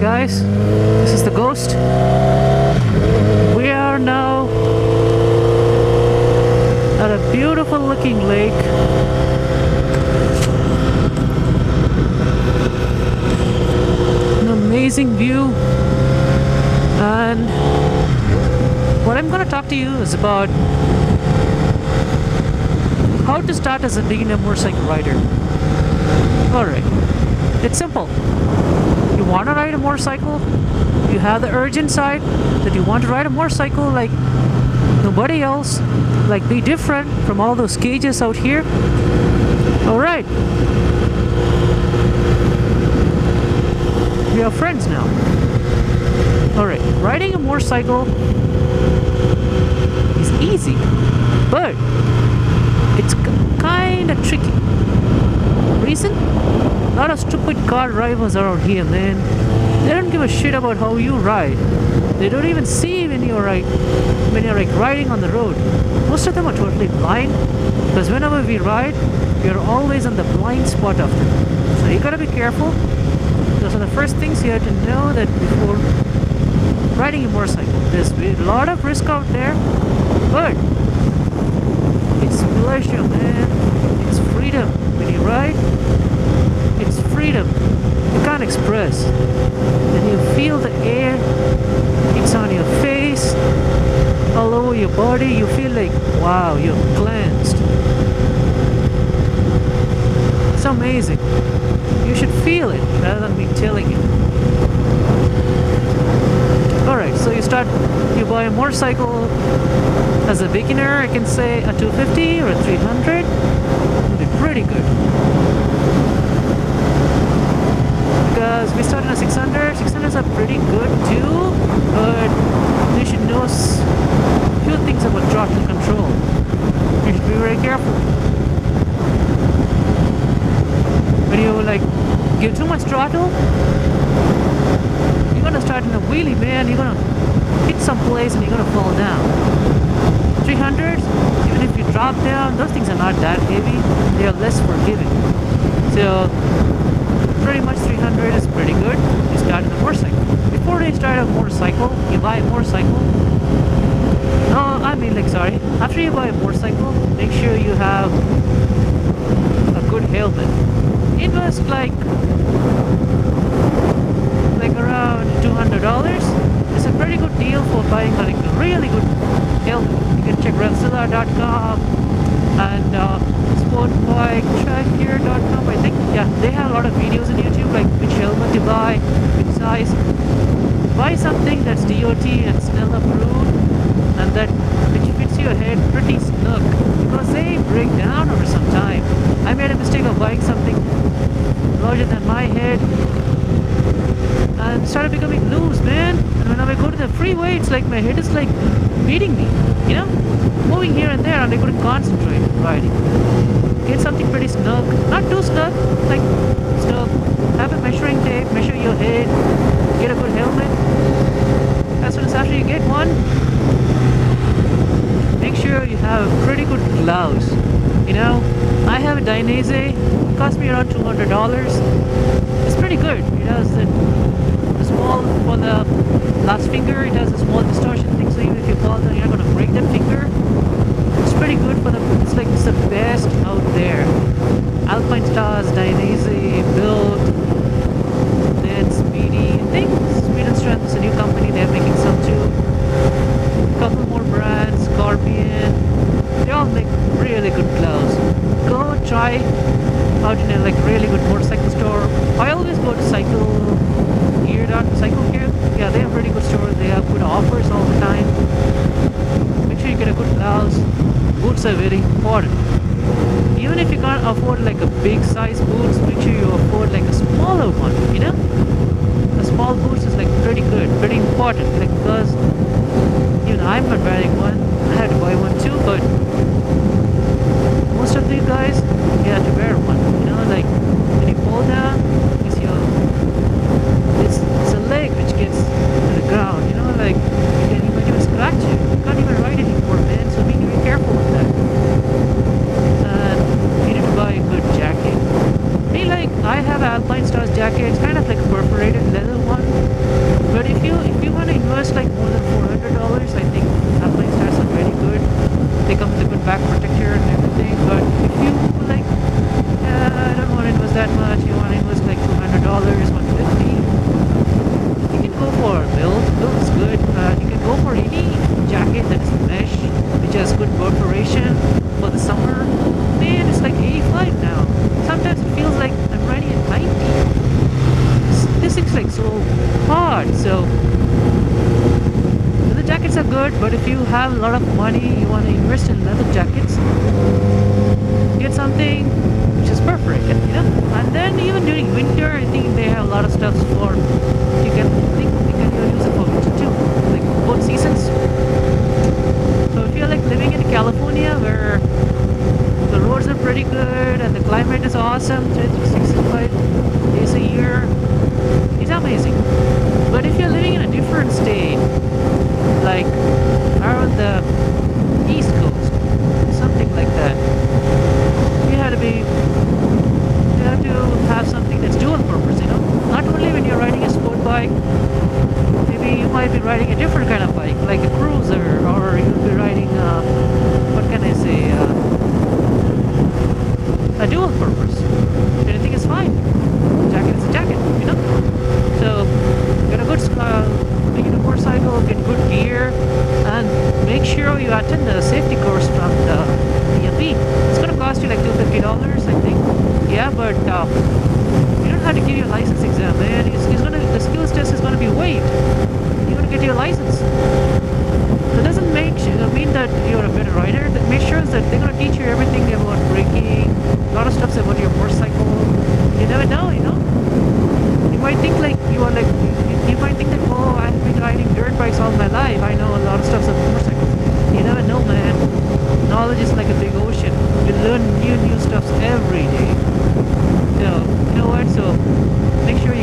guys, this is the Ghost. We are now at a beautiful looking lake. An amazing view. And what I'm going to talk to you is about how to start as a beginner motorcycle rider. Alright, it's simple. You want to ride a motorcycle, you have the urge inside that you want to ride a motorcycle like nobody else, like be different from all those cages out here. Alright, we are friends now. Alright, riding a motorcycle is easy, but it's kind of tricky. Reason? A lot of stupid car drivers are out here, man. They don't give a shit about how you ride. They don't even see when you're like riding on the road. Most of them are totally blind, because whenever we ride, we're always on the blind spot of them. So you gotta be careful. Those are the first things you have to know that before riding a motorcycle. There's a lot of risk out there, but it's pleasure, man. It's freedom. When you ride, it's freedom. You can't express. And you feel the air, it's on your face, all over your body. You feel like, wow, you're cleansed. It's amazing. You should feel it rather than me telling you. Alright, so you buy a motorcycle as a beginner. I can say a 250 or a 300 would be pretty good. Because we started a 600. 600s are pretty good too, but you should know a few things about throttle control. You should be very careful. When you like give too much throttle, you're gonna start in a wheelie, man. You're gonna hit some place and you're gonna fall down. 300s, even if you drop down, those things are not that heavy. They are less forgiving. So pretty much 300 is pretty good. You start in a motorcycle. Before you start a motorcycle, you buy a motorcycle. After you buy a motorcycle, make sure you have a good helmet. Invest like around $200. It's a pretty good deal for buying like a really good helmet. You can check Revzilla.com and sportbiketrackgear.com. I think, yeah, they have a lot of videos on YouTube, like which helmet to buy, which size. Buy something that's DOT and Snell approved, and that which fits your head pretty snug, because they break down over some time. I made a mistake of buying something larger than my head and started becoming loose, man. And when I go to the freeway, it's like my head is like beating me, you know, moving here and there, and I couldn't concentrate riding. Get something pretty snug, not too snug, like snug. Have a measuring tape, measure your head, get a good helmet. As soon as after you get one, make sure you have pretty good gloves. You know, I have a Dainese, it cost me around $200. It's pretty good. It has the small for the last finger, it has a small distortion thing, so even if you fall down, you're not going to break that finger. It's pretty good for it's the best out there. Alpine Stars, Dainese, Built, then Speedy. I think Speed and Strength is a new company, they're making some too. A couple more brands, Scorpion. They all make really good gloves. Go try out in a like really good motorcycle store. I always go to Cycle Gear. Yeah, they have pretty good stores. They have good offers all the time. Make sure you get a good gloves. Boots are very important. Even if you can't afford like a big size boots, make sure you afford like a smaller one, you know? The small boots is like pretty good, pretty important, like because even I'm not wearing one. I had to buy one too, but most of these guys, you have to wear one, you know, like when you fall down, it's a leg which gets to the ground, you know, like you might even scratch it. You can't even ride anymore, man, so be careful with that. And you need to buy a good jacket. $150. You can go for build. Build is good. You can go for any jacket that is mesh, which has good perforation for the summer. Man, it's like 85 now. Sometimes it feels like I'm riding at 90. This thing's like so hard. So the jackets are good, but if you have a lot of money, you want to invest in leather jackets, get something which is perforated, you know. And then even during winter, I think they have a lot of stuff for you can think you can even use it for winter too, like both seasons. So if you're like living in California where the roads are pretty good and the climate is awesome, 365 days a year, it's amazing. But if you're living in a different state, like around the East Coast, something like that, you have to have something that's dual purpose, you know. Not only when you're riding a sport bike, maybe you might be riding a different kind of bike, like a cruiser, or you'll be riding what can I say, a dual purpose. Anything is fine. Jacket is a jacket, you know. So get a good beginner motorcycle, get good gear, and make sure you attend the safety course from the DMV. It's gonna cost you like $250, I think. Yeah, but you don't have to give your license exam, man. The skills test is gonna be waived. You're gonna get your license. That doesn't mean that you're a better rider. That makes sure that they're gonna teach you everything about braking, a lot of stuff about your motorcycle. You never know, you know. You might think like you might think that, oh, I've been riding dirt bikes all my life. I know a lot of stuff about motorcycles. You never know, man. Knowledge is like a big ocean. You learn new stuff every day. So you know what? So make sure you